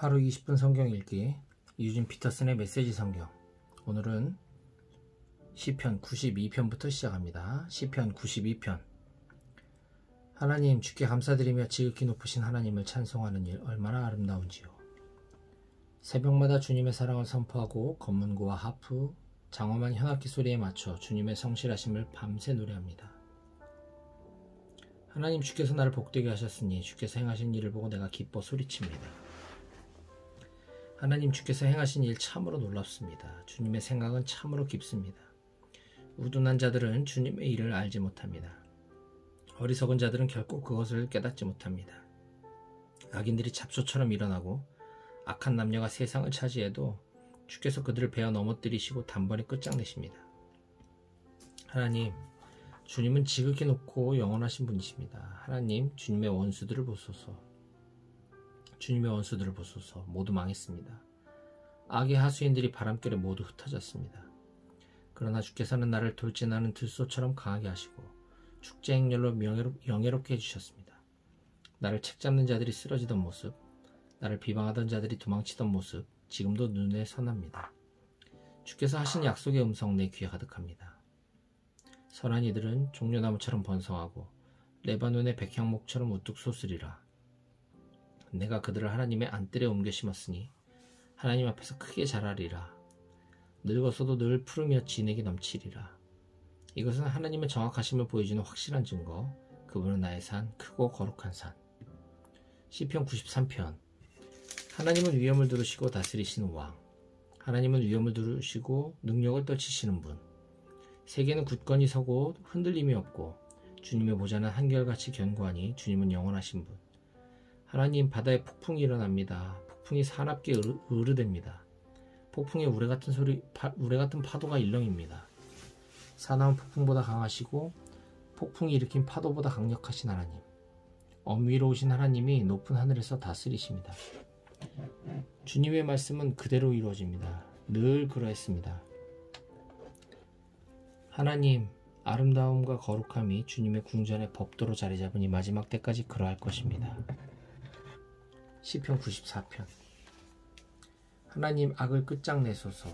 하루 20분 성경 읽기 유진 피터슨의 메시지 성경. 오늘은 시편 92편부터 시작합니다. 시편 92편. 하나님, 주께 감사드리며 지극히 높으신 하나님을 찬송하는 일 얼마나 아름다운지요. 새벽마다 주님의 사랑을 선포하고 검문고와 하프, 장엄한 현악기 소리에 맞춰 주님의 성실하심을 밤새 노래합니다. 하나님, 주께서 나를 복되게 하셨으니 주께서 행하신 일을 보고 내가 기뻐 소리칩니다. 하나님, 주께서 행하신 일 참으로 놀랍습니다. 주님의 생각은 참으로 깊습니다. 우둔한 자들은 주님의 일을 알지 못합니다. 어리석은 자들은 결코 그것을 깨닫지 못합니다. 악인들이 잡초처럼 일어나고 악한 남녀가 세상을 차지해도 주께서 그들을 베어 넘어뜨리시고 단번에 끝장내십니다. 하나님, 주님은 지극히 높고 영원하신 분이십니다. 하나님, 주님의 원수들을 보소서. 주님의 원수들을 보소서. 모두 망했습니다. 악의 하수인들이 바람결에 모두 흩어졌습니다. 그러나 주께서는 나를 돌진하는 들소처럼 강하게 하시고 축제 행렬로 영예롭게 해주셨습니다. 나를 책잡는 자들이 쓰러지던 모습, 나를 비방하던 자들이 도망치던 모습, 지금도 눈에 선합니다. 주께서 하신 약속의 음성 내 귀에 가득합니다. 선한 이들은 종려나무처럼 번성하고 레바논의 백향목처럼 우뚝 솟으리라. 내가 그들을 하나님의 안뜰에 옮겨 심었으니 하나님 앞에서 크게 자라리라. 늙어서도 늘 푸르며 진액이 넘치리라. 이것은 하나님의 정확하심을 보여주는 확실한 증거. 그분은 나의 산, 크고 거룩한 산. 시편 93편. 하나님은 위엄을 두르시고 다스리시는 왕. 하나님은 위엄을 두르시고 능력을 떨치시는 분. 세계는 굳건히 서고 흔들림이 없고 주님의 보좌는 한결같이 견고하니 주님은 영원하신 분. 하나님, 바다에 폭풍이 일어납니다. 폭풍이 사납게 으르댑니다. 폭풍에 우레같은 파도가 일렁입니다. 사나운 폭풍보다 강하시고 폭풍이 일으킨 파도보다 강력하신 하나님. 엄위로우신 하나님이 높은 하늘에서 다스리십니다. 주님의 말씀은 그대로 이루어집니다. 늘 그러했습니다. 하나님, 아름다움과 거룩함이 주님의 궁전의 법도로 자리 잡으니 마지막 때까지 그러할 것입니다. 시편 94편. 하나님, 악을 끝장내소서.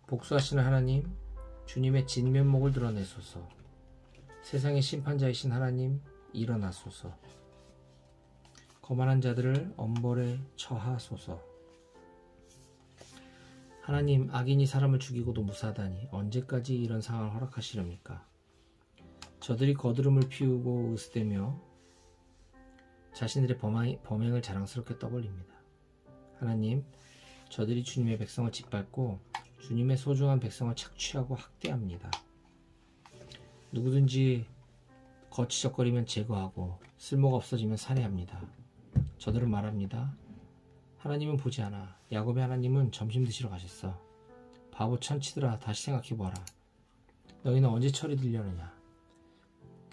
복수하시는 하나님, 주님의 진면목을 드러내소서. 세상의 심판자이신 하나님, 일어나소서. 거만한 자들을 엄벌에 처하소서. 하나님, 악인이 사람을 죽이고도 무사하다니 언제까지 이런 상황을 허락하시렵니까? 저들이 거드름을 피우고 으스대며 자신들의 범행을 자랑스럽게 떠벌립니다. 하나님, 저들이 주님의 백성을 짓밟고 주님의 소중한 백성을 착취하고 학대합니다. 누구든지 거치적거리면 제거하고 쓸모가 없어지면 살해합니다. 저들은 말합니다. 하나님은 보지 않아. 야곱의 하나님은 점심 드시러 가셨어. 바보 천치들아, 다시 생각해보아라. 너희는 언제 철이 들려느냐?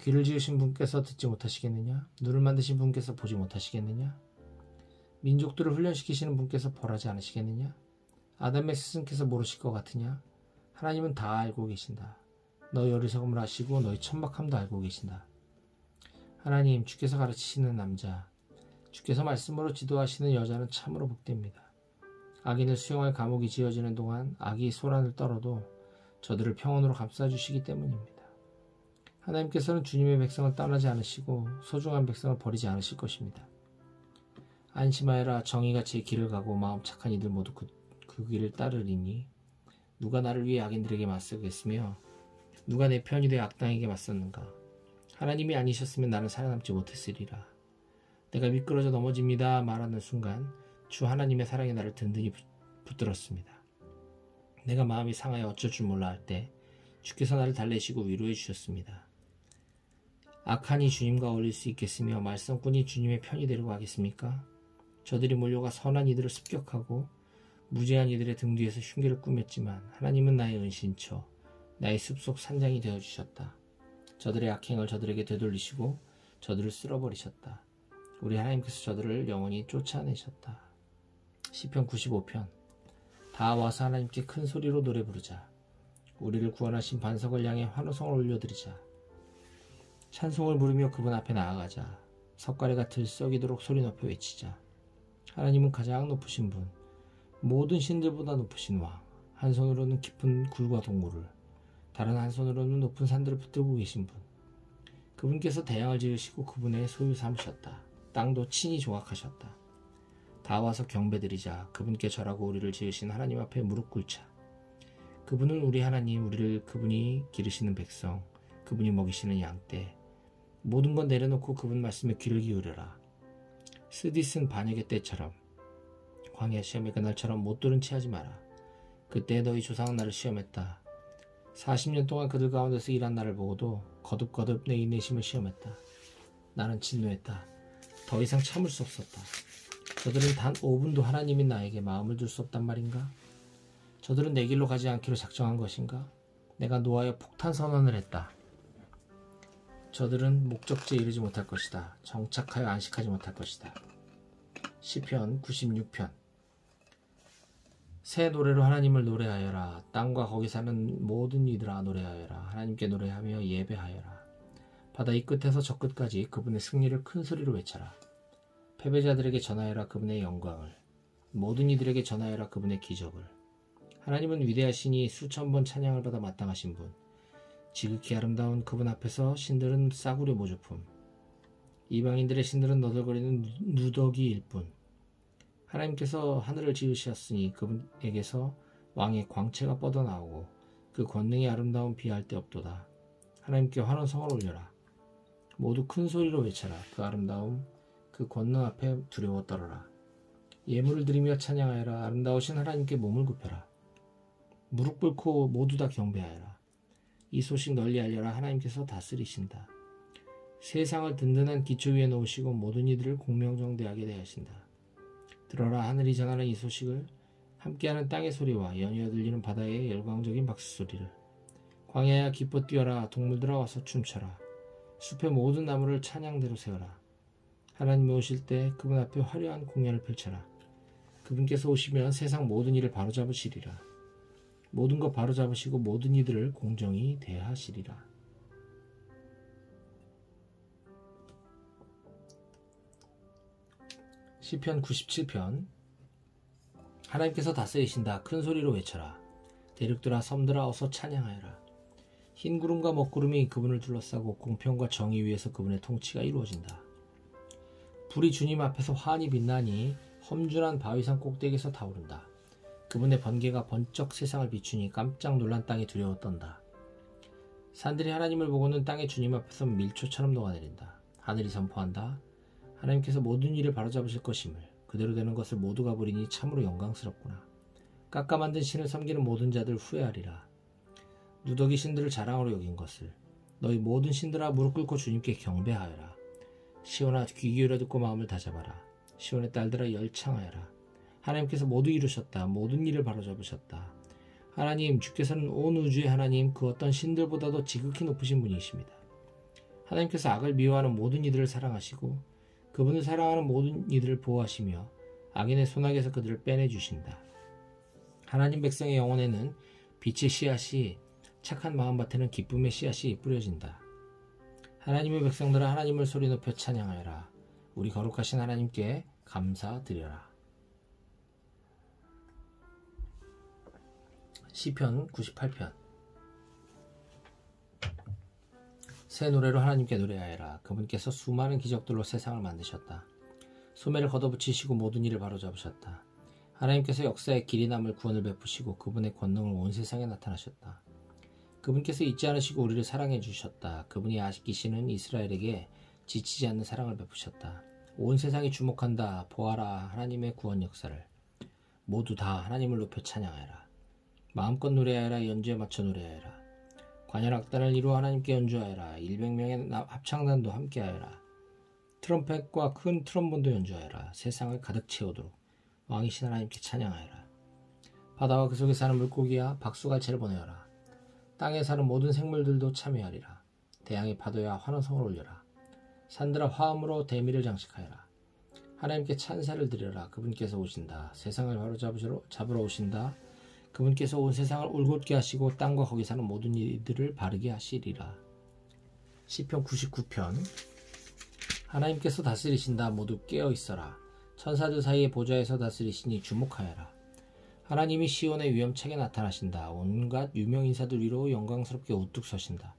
귀를 지으신 분께서 듣지 못하시겠느냐? 눈을 만드신 분께서 보지 못하시겠느냐? 민족들을 훈련시키시는 분께서 벌하지 않으시겠느냐? 아담의 스승께서 모르실 것 같으냐? 하나님은 다 알고 계신다. 너희 어리석음을 아시고 너희 천박함도 알고 계신다. 하나님, 주께서 가르치시는 남자, 주께서 말씀으로 지도하시는 여자는 참으로 복됩니다. 악인을 수용할 감옥이 지어지는 동안 악이 소란을 떨어도 저들을 평온으로 감싸주시기 때문입니다. 하나님께서는 주님의 백성을 떠나지 않으시고 소중한 백성을 버리지 않으실 것입니다. 안심하여라. 정의가 제 길을 가고 마음 착한 이들 모두 그 길을 따르리니 누가 나를 위해 악인들에게 맞서겠으며 누가 내 편이 되어 악당에게 맞섰는가? 하나님이 아니셨으면 나는 살아남지 못했으리라. 내가 미끄러져 넘어집니다 말하는 순간 주 하나님의 사랑이 나를 든든히 붙들었습니다. 내가 마음이 상하여 어쩔 줄 몰라 할 때 주께서 나를 달래시고 위로해 주셨습니다. 악한이 주님과 어울릴 수 있겠으며 말썽꾼이 주님의 편이 되려고 하겠습니까? 저들이 몰려가 선한 이들을 습격하고 무죄한 이들의 등 뒤에서 흉계를 꾸몄지만 하나님은 나의 은신처, 나의 숲속 산장이 되어주셨다. 저들의 악행을 저들에게 되돌리시고 저들을 쓸어버리셨다. 우리 하나님께서 저들을 영원히 쫓아내셨다. 시편 95편. 다 와서 하나님께 큰 소리로 노래 부르자. 우리를 구원하신 반석을 향해 환호성을 올려드리자. 찬송을 부르며 그분 앞에 나아가자. 석가래가 들썩이도록 소리 높여 외치자. 하나님은 가장 높으신 분, 모든 신들보다 높으신 왕. 한 손으로는 깊은 굴과 동굴을, 다른 한 손으로는 높은 산들을 붙들고 계신 분. 그분께서 대양을 지으시고 그분의 소유 삼으셨다. 땅도 친히 조각하셨다. 다 와서 경배드리자. 그분께 절하고 우리를 지으신 하나님 앞에 무릎 꿇자. 그분은 우리 하나님, 우리를 그분이 기르시는 백성, 그분이 먹이시는 양떼. 모든 건 내려놓고 그분 말씀에 귀를 기울여라. 스디슨 반역의 때처럼, 광야 시험의 그날처럼 못 들은 채 하지 마라. 그때 너희 조상은 나를 시험했다. 40년 동안 그들 가운데서 일한 나를 보고도 거듭거듭 내 인내심을 시험했다. 나는 진노했다. 더 이상 참을 수 없었다. 저들은 단 5분도 하나님인 나에게 마음을 둘 수 없단 말인가? 저들은 내 길로 가지 않기로 작정한 것인가? 내가 노하여 폭탄 선언을 했다. 저들은 목적지에 이르지 못할 것이다. 정착하여 안식하지 못할 것이다. 시편 96편. 새 노래로 하나님을 노래하여라. 땅과 거기 사는 모든 이들아 노래하여라. 하나님께 노래하며 예배하여라. 바다 이 끝에서 저 끝까지 그분의 승리를 큰 소리로 외쳐라. 패배자들에게 전하여라 그분의 영광을. 모든 이들에게 전하여라 그분의 기적을. 하나님은 위대하시니 수천 번 찬양을 받아 마땅하신 분. 지극히 아름다운 그분 앞에서 신들은 싸구려 모조품. 이방인들의 신들은 너덜거리는 누더기일 뿐. 하나님께서 하늘을 지으셨으니 그분에게서 왕의 광채가 뻗어나오고 그 권능이 아름다운 비할 데 없도다. 하나님께 환호성을 올려라. 모두 큰 소리로 외쳐라. 그 아름다움, 그 권능 앞에 두려워 떨어라. 예물을 드리며 찬양하여라. 아름다우신 하나님께 몸을 굽혀라. 무릎 꿇고 모두 다 경배하여라. 이 소식 널리 알려라. 하나님께서 다스리신다. 세상을 든든한 기초 위에 놓으시고 모든 이들을 공명정대하게 대하신다. 들어라. 하늘이 전하는 이 소식을, 함께하는 땅의 소리와 연이어 들리는 바다의 열광적인 박수소리를. 광야야 기뻐 뛰어라. 동물들아 와서 춤춰라. 숲의 모든 나무를 찬양대로 세워라. 하나님이 오실 때 그분 앞에 화려한 공연을 펼쳐라. 그분께서 오시면 세상 모든 일을 바로잡으시리라. 모든 것 바로잡으시고 모든 이들을 공정히 대하시리라. 시편 97편. 하나님께서 다스리신다. 큰 소리로 외쳐라. 대륙들아 섬들아 어서 찬양하여라. 흰 구름과 먹구름이 그분을 둘러싸고 공평과 정의 위에서 그분의 통치가 이루어진다. 불이 주님 앞에서 환히 빛나니 험준한 바위산 꼭대기에서 타오른다. 그분의 번개가 번쩍 세상을 비추니 깜짝 놀란 땅이 두려워 떤다. 산들이 하나님을 보고는 땅의 주님 앞에서 밀초처럼 녹아내린다. 하늘이 선포한다. 하나님께서 모든 일을 바로잡으실 것임을. 그대로 되는 것을 모두가 보리니 참으로 영광스럽구나. 깎아 만든 신을 섬기는 모든 자들 후회하리라. 누더기 신들을 자랑으로 여긴 것을. 너희 모든 신들아 무릎 꿇고 주님께 경배하여라. 시온아 귀 기울여 듣고 마음을 다잡아라. 시온의 딸들아 열창하여라. 하나님께서 모두 이루셨다. 모든 일을 바로잡으셨다. 하나님 주께서는 온 우주의 하나님, 그 어떤 신들보다도 지극히 높으신 분이십니다. 하나님께서 악을 미워하는 모든 이들을 사랑하시고 그분을 사랑하는 모든 이들을 보호하시며 악인의 손아귀에서 그들을 빼내주신다. 하나님 백성의 영혼에는 빛의 씨앗이, 착한 마음밭에는 기쁨의 씨앗이 뿌려진다. 하나님의 백성들아 하나님을 소리 높여 찬양하여라. 우리 거룩하신 하나님께 감사드려라. 시편 98편. 새 노래로 하나님께 노래하여라. 그분께서 수많은 기적들로 세상을 만드셨다. 소매를 걷어붙이시고 모든 일을 바로잡으셨다. 하나님께서 역사의 길이 남을 구원을 베푸시고 그분의 권능을 온 세상에 나타나셨다. 그분께서 잊지 않으시고 우리를 사랑해 주셨다. 그분이 아끼시는 이스라엘에게 지치지 않는 사랑을 베푸셨다. 온 세상이 주목한다. 보아라 하나님의 구원 역사를. 모두 다 하나님을 높여 찬양하여라. 마음껏 노래하여라. 연주에 맞춰 노래하여라. 관현 악단을 이루어 하나님께 연주하여라. 100명의 합창단도 함께하여라. 트럼펫과 큰 트럼본도 연주하여라. 세상을 가득 채우도록 왕이신 하나님께 찬양하여라. 바다와 그 속에 사는 물고기야 박수갈채를 보내어라. 땅에 사는 모든 생물들도 참여하리라. 대양의 파도야 환호성을 올려라. 산들아 화음으로 대미를 장식하여라. 하나님께 찬사를 드려라. 그분께서 오신다. 세상을 바로 잡으러 오신다. 그분께서 온 세상을 울곧게 하시고 땅과 거기 사는 모든 이들을 바르게 하시리라. 시편 99편. 하나님께서 다스리신다. 모두 깨어 있어라. 천사들 사이에 보좌에서 다스리시니 주목하여라. 하나님이 시온의 위엄차게 나타나신다. 온갖 유명 인사들 위로 영광스럽게 우뚝 서신다.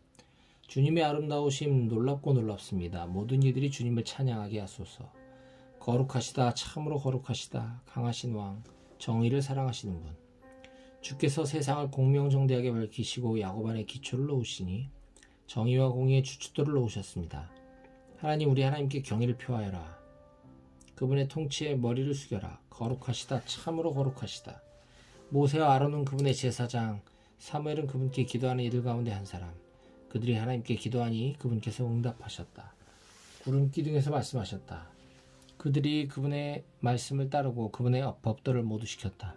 주님의 아름다우심 놀랍고 놀랍습니다. 모든 이들이 주님을 찬양하게 하소서. 거룩하시다. 참으로 거룩하시다. 강하신 왕, 정의를 사랑하시는 분. 주께서 세상을 공명정대하게 밝히시고 야곱 안에 기초를 놓으시니 정의와 공의의 주춧돌을 놓으셨습니다. 하나님, 우리 하나님께 경의를 표하여라. 그분의 통치에 머리를 숙여라. 거룩하시다. 참으로 거룩하시다. 모세와 아론은 그분의 제사장, 사무엘은 그분께 기도하는 이들 가운데 한 사람. 그들이 하나님께 기도하니 그분께서 응답하셨다. 구름 기둥에서 말씀하셨다. 그들이 그분의 말씀을 따르고 그분의 법도를 모두 지켰다.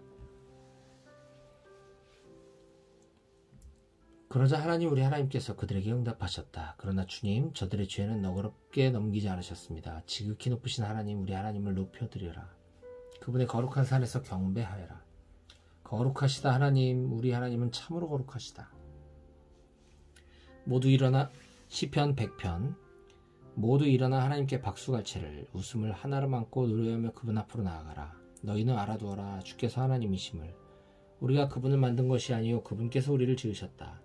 그러자 하나님, 우리 하나님께서 그들에게 응답하셨다. 그러나 주님, 저들의 죄는 너그럽게 넘기지 않으셨습니다. 지극히 높으신 하나님, 우리 하나님을 높여드려라. 그분의 거룩한 산에서 경배하여라. 거룩하시다. 하나님, 우리 하나님은 참으로 거룩하시다. 모두 일어나. 시편 100편. 모두 일어나 하나님께 박수갈채를 웃음을 하나로 안고 노래하며 그분 앞으로 나아가라. 너희는 알아두어라. 주께서 하나님이심을. 우리가 그분을 만든 것이 아니요 그분께서 우리를 지으셨다.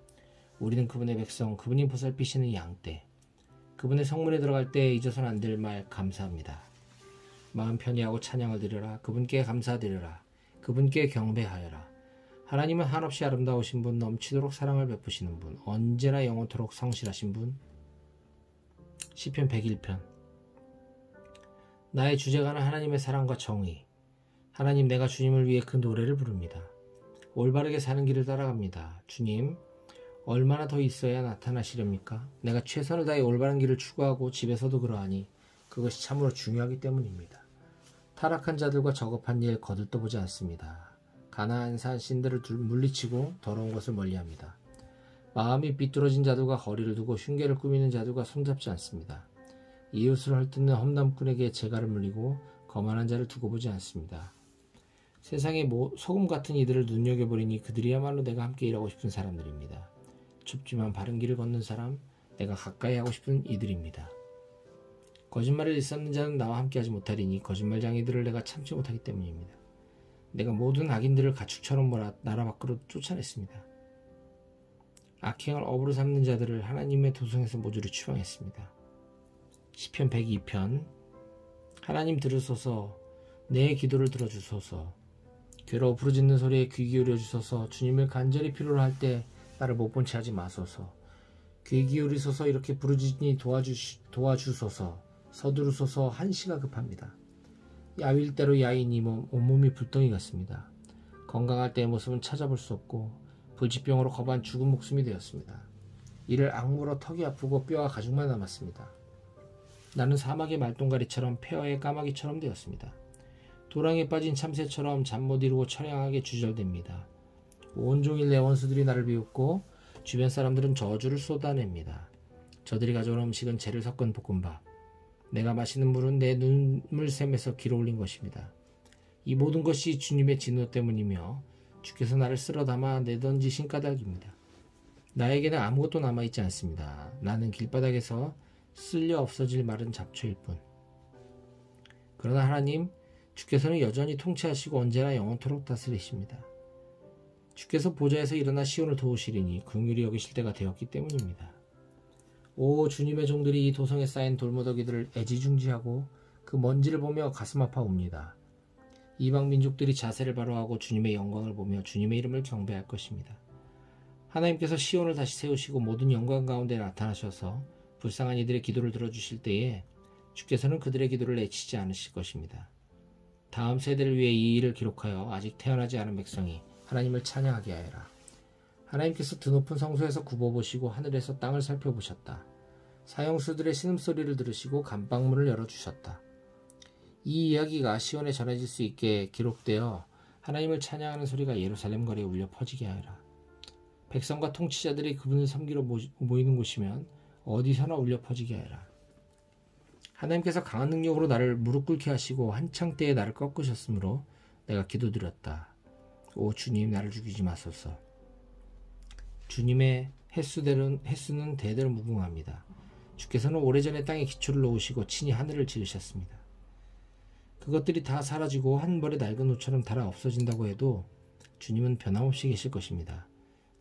우리는 그분의 백성, 그분이 보살피시는 양떼. 그분의 성문에 들어갈 때 잊어서는 안 될 말 감사합니다. 마음 편히하고 찬양을 드려라. 그분께 감사드려라. 그분께 경배하여라. 하나님은 한없이 아름다우신 분, 넘치도록 사랑을 베푸시는 분, 언제나 영원토록 성실하신 분. 시편 101편. 나의 주제가는 하나님의 사랑과 정의. 하나님, 내가 주님을 위해 그 노래를 부릅니다. 올바르게 사는 길을 따라갑니다. 주님, 얼마나 더 있어야 나타나시렵니까? 내가 최선을 다해 올바른 길을 추구하고 집에서도 그러하니 그것이 참으로 중요하기 때문입니다. 타락한 자들과 저급한 일 거들떠보지 않습니다. 가나안 산 신들을 물리치고 더러운 것을 멀리합니다. 마음이 삐뚤어진 자들과 거리를 두고 흉계를 꾸미는 자들과 손잡지 않습니다. 이웃을 헐뜯는 험담꾼에게 재갈을 물리고 거만한 자를 두고 보지 않습니다. 세상의 소금 같은 이들을 눈여겨보리니 그들이야말로 내가 함께 일하고 싶은 사람들입니다. 좁지만 바른 길을 걷는 사람, 내가 가까이 하고 싶은 이들입니다. 거짓말을 일삼는 자는 나와 함께하지 못하리니 거짓말쟁이들을 내가 참지 못하기 때문입니다. 내가 모든 악인들을 가축처럼 몰아 나라 밖으로 쫓아냈습니다. 악행을 업으로 삼는 자들을 하나님의 도성에서 모조리 추방했습니다. 시편 102편. 하나님 들으소서. 내 기도를 들어주소서. 괴로워 부르짖는 소리에 귀 기울여 주소서. 주님을 간절히 필요로 할 때 나를 못 본 채 하지 마소서. 귀 기울이소서. 이렇게 부르짖니 도와주소서. 서두르소서. 한시가 급합니다. 야윌대로 야인이 온몸이 불덩이 같습니다. 건강할 때의 모습은 찾아볼 수 없고 불치병으로 거반 죽은 목숨이 되었습니다. 이를 악물어 턱이 아프고 뼈와 가죽만 남았습니다. 나는 사막의 말똥가리처럼 폐허의 까마귀처럼 되었습니다. 도랑에 빠진 참새처럼 잠 못 이루고 처량하게 주절됩니다. 온종일 내 원수들이 나를 비웃고 주변 사람들은 저주를 쏟아냅니다. 저들이 가져온 음식은 재를 섞은 볶음밥. 내가 마시는 물은 내 눈물샘에서 길어올린 것입니다. 이 모든 것이 주님의 진노 때문이며 주께서 나를 쓸어 담아 내던지신 까닭입니다. 나에게는 아무것도 남아있지 않습니다. 나는 길바닥에서 쓸려 없어질 마른 잡초일 뿐. 그러나 하나님, 주께서는 여전히 통치하시고 언제나 영원토록 다스리십니다. 주께서 보좌에서 일어나 시온을 도우시리니 긍휼히 여기실 때가 되었기 때문입니다. 오, 주님의 종들이 이 도성에 쌓인 돌무더기들을 애지중지하고 그 먼지를 보며 가슴 아파 옵니다. 이방 민족들이 자세를 바로 하고 주님의 영광을 보며 주님의 이름을 경배할 것입니다. 하나님께서 시온을 다시 세우시고 모든 영광 가운데 나타나셔서 불쌍한 이들의 기도를 들어주실 때에 주께서는 그들의 기도를 내치지 않으실 것입니다. 다음 세대를 위해 이 일을 기록하여 아직 태어나지 않은 백성이 하나님을 찬양하게 하여라. 하나님께서 드높은 성소에서 굽어보시고 하늘에서 땅을 살펴보셨다. 사형수들의 신음소리를 들으시고 감방문을 열어주셨다. 이 이야기가 시온에 전해질 수 있게 기록되어 하나님을 찬양하는 소리가 예루살렘 거리에 울려 퍼지게 하여라. 백성과 통치자들이 그분을 섬기러 모이는 곳이면 어디서나 울려 퍼지게 하여라. 하나님께서 강한 능력으로 나를 무릎 꿇게 하시고 한창 때에 나를 꺾으셨으므로 내가 기도드렸다. 오 주님, 나를 죽이지 마소서. 주님의 횟수는 대대로 무궁합니다. 주께서는 오래전에 땅에 기초를 놓으시고 친히 하늘을 지으셨습니다. 그것들이 다 사라지고 한 벌의 낡은 옷처럼 닳아 없어진다고 해도 주님은 변함없이 계실 것입니다.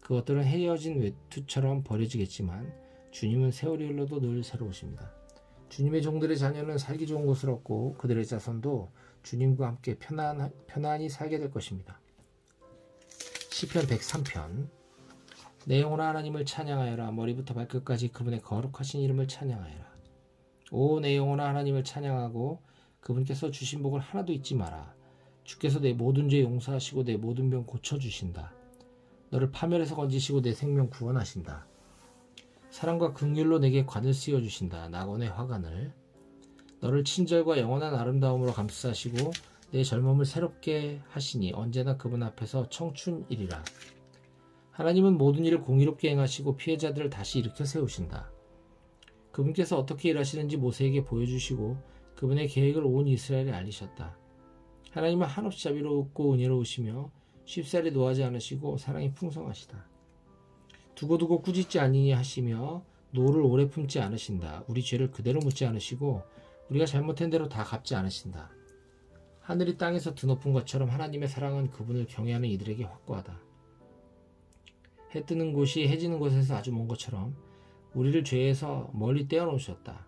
그것들은 헤어진 외투처럼 버려지겠지만 주님은 세월이 흘러도 늘 새로우십니다. 주님의 종들의 자녀는 살기 좋은 곳을 얻고 그들의 자손도 주님과 함께 편안히 살게 될 것입니다. 시편 103편. 내 영혼아 하나님을 찬양하여라. 머리부터 발끝까지 그분의 거룩하신 이름을 찬양하여라. 오 내 영혼아 하나님을 찬양하고 그분께서 주신 복을 하나도 잊지 마라. 주께서 내 모든 죄 용서하시고 내 모든 병 고쳐주신다. 너를 파멸에서 건지시고 내 생명 구원하신다. 사랑과 긍휼로 내게 관을 씌워주신다. 낙원의 화관을. 너를 친절과 영원한 아름다움으로 감싸시고 내 젊음을 새롭게 하시니 언제나 그분 앞에서 청춘이리라. 하나님은 모든 일을 공의롭게 행하시고 피해자들을 다시 일으켜 세우신다. 그분께서 어떻게 일하시는지 모세에게 보여주시고 그분의 계획을 온 이스라엘에 알리셨다. 하나님은 한없이 자비롭고 은혜로우시며 쉽사리 노하지 않으시고 사랑이 풍성하시다. 두고두고 꾸짖지 아니니 하시며 노를 오래 품지 않으신다. 우리 죄를 그대로 묻지 않으시고 우리가 잘못한 대로 다 갚지 않으신다. 하늘이 땅에서 드높은 것처럼 하나님의 사랑은 그분을 경외하는 이들에게 확고하다. 해 뜨는 곳이 해 지는 곳에서 아주 먼 것처럼 우리를 죄에서 멀리 떼어놓으셨다.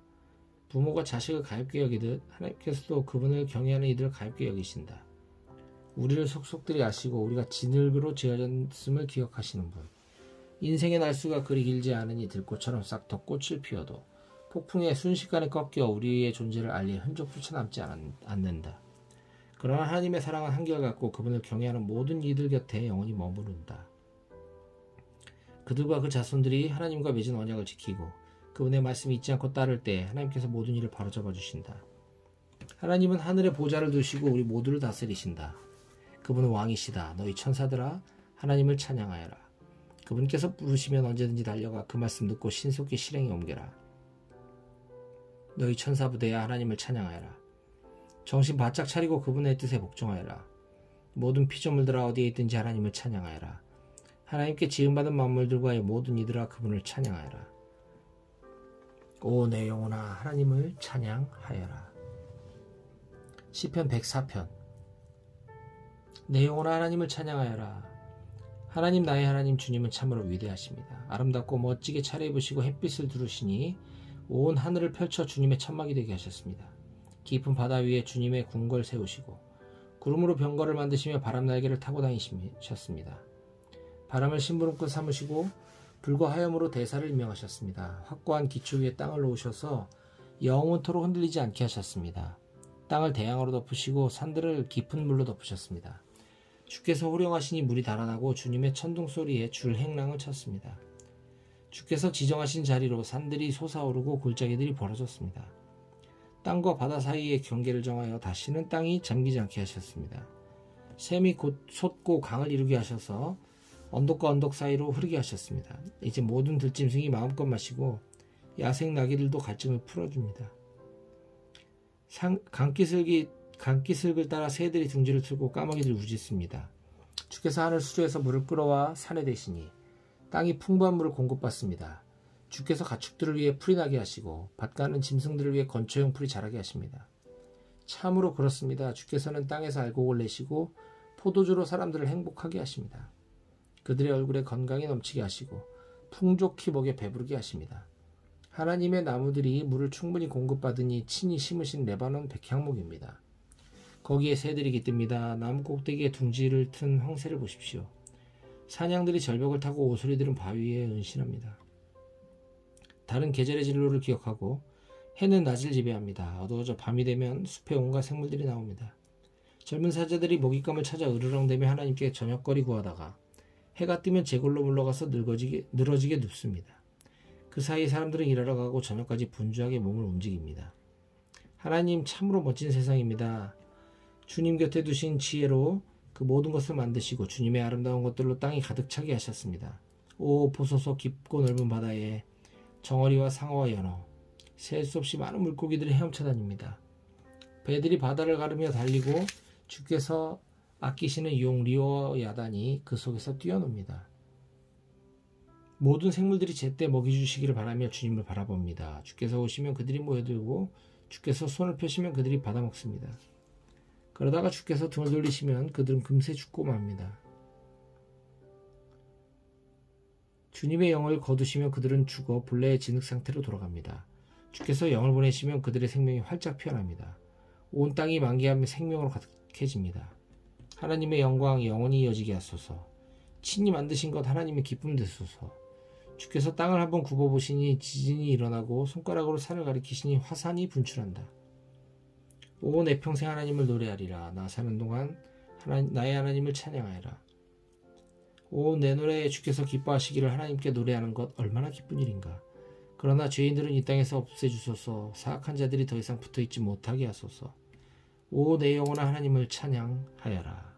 부모가 자식을 가엾게 여기듯 하나님께서도 그분을 경외하는 이들을 가엾게 여기신다. 우리를 속속들이 아시고 우리가 진흙으로 지어졌음을 기억하시는 분. 인생의 날수가 그리 길지 않으니 들꽃처럼 싹터 꽃을 피워도 폭풍에 순식간에 꺾여 우리의 존재를 알릴 흔적조차 남지 않는다. 그러나 하나님의 사랑은 한결같고 그분을 경외하는 모든 이들 곁에 영원히 머무른다. 그들과 그 자손들이 하나님과 맺은 언약을 지키고 그분의 말씀이 잊지 않고 따를 때 하나님께서 모든 일을 바로잡아 주신다. 하나님은 하늘에 보좌를 두시고 우리 모두를 다스리신다. 그분은 왕이시다. 너희 천사들아 하나님을 찬양하여라. 그분께서 부르시면 언제든지 달려가 그 말씀 듣고 신속히 실행에 옮겨라. 너희 천사 부대야 하나님을 찬양하여라. 정신 바짝 차리고 그분의 뜻에 복종하여라. 모든 피조물들아 어디에 있든지 하나님을 찬양하여라. 하나님께 지음받은 만물들과의 모든 이들아 그분을 찬양하여라. 오 내 영혼아 하나님을 찬양하여라. 시편 104편. 내 영혼아 하나님을 찬양하여라. 하나님 나의 하나님 주님은 참으로 위대하십니다. 아름답고 멋지게 차려입으시고 햇빛을 두르시니 온 하늘을 펼쳐 주님의 천막이 되게 하셨습니다. 깊은 바다 위에 주님의 궁궐 세우시고 구름으로 병거를 만드시며 바람 날개를 타고 다니셨습니다. 바람을 심부름꾼 삼으시고 불과 하염으로 대사를 임명하셨습니다. 확고한 기초 위에 땅을 놓으셔서 영원토록 흔들리지 않게 하셨습니다. 땅을 대양으로 덮으시고 산들을 깊은 물로 덮으셨습니다. 주께서 호령하시니 물이 달아나고 주님의 천둥소리에 줄 행랑을 쳤습니다. 주께서 지정하신 자리로 산들이 솟아오르고 골짜기들이 벌어졌습니다. 땅과 바다 사이의 경계를 정하여 다시는 땅이 잠기지 않게 하셨습니다. 샘이 곧 솟고 강을 이루게 하셔서 언덕과 언덕 사이로 흐르게 하셨습니다. 이제 모든 들짐승이 마음껏 마시고 야생 나귀들도 갈증을 풀어줍니다. 강기슭을 따라 새들이 둥지를 틀고 까마귀들이 우짖습니다. 주께서 하늘 수조에서 물을 끌어와 산에 대시니 땅이 풍부한 물을 공급받습니다. 주께서 가축들을 위해 풀이 나게 하시고 밭가는 짐승들을 위해 건초형 풀이 자라게 하십니다. 참으로 그렇습니다. 주께서는 땅에서 알곡을 내시고 포도주로 사람들을 행복하게 하십니다. 그들의 얼굴에 건강이 넘치게 하시고 풍족히 먹여 배부르게 하십니다. 하나님의 나무들이 물을 충분히 공급받으니 친히 심으신 레바논 백향목입니다. 거기에 새들이 깃듭니다. 나무 꼭대기에 둥지를 튼 황새를 보십시오. 사냥들이 절벽을 타고 오소리들은 바위에 은신합니다. 달은 계절의 진로를 기억하고 해는 낮을 지배합니다. 어두워져 밤이 되면 숲에 온갖 생물들이 나옵니다. 젊은 사자들이 먹잇감을 찾아 으르렁대며 하나님께 저녁거리 구하다가 해가 뜨면 제골로 물러가서 늘어지게 눕습니다. 그 사이 사람들은 일하러 가고 저녁까지 분주하게 몸을 움직입니다. 하나님 참으로 멋진 세상입니다. 주님 곁에 두신 지혜로 그 모든 것을 만드시고 주님의 아름다운 것들로 땅이 가득 차게 하셨습니다. 오 보소서 깊고 넓은 바다에 정어리와 상어와 연어, 셀 수 없이 많은 물고기들이 헤엄쳐 다닙니다. 배들이 바다를 가르며 달리고 주께서 아끼시는 용 리오와 야단이 그 속에서 뛰어놉니다. 모든 생물들이 제때 먹이 주시기를 바라며 주님을 바라봅니다. 주께서 오시면 그들이 모여들고 주께서 손을 펴시면 그들이 받아먹습니다. 그러다가 주께서 등을 돌리시면 그들은 금세 죽고 맙니다. 주님의 영을 거두시면 그들은 죽어 본래의 진흙 상태로 돌아갑니다. 주께서 영을 보내시면 그들의 생명이 활짝 피어납니다. 온 땅이 만개하며 생명으로 가득해집니다. 하나님의 영광 영원히 이어지게 하소서. 친히 만드신 것 하나님의 기쁨 되소서. 주께서 땅을 한번 굽어보시니 지진이 일어나고 손가락으로 산을 가리키시니 화산이 분출한다. 오, 내 평생 하나님을 노래하리라. 나 사는 동안 나의 하나님을 찬양하여라. 오, 내 노래에 주께서 기뻐하시기를 하나님께 노래하는 것 얼마나 기쁜 일인가. 그러나 죄인들은 이 땅에서 없애주소서. 사악한 자들이 더 이상 붙어있지 못하게 하소서. 오, 내 영혼아 하나님을 찬양하여라.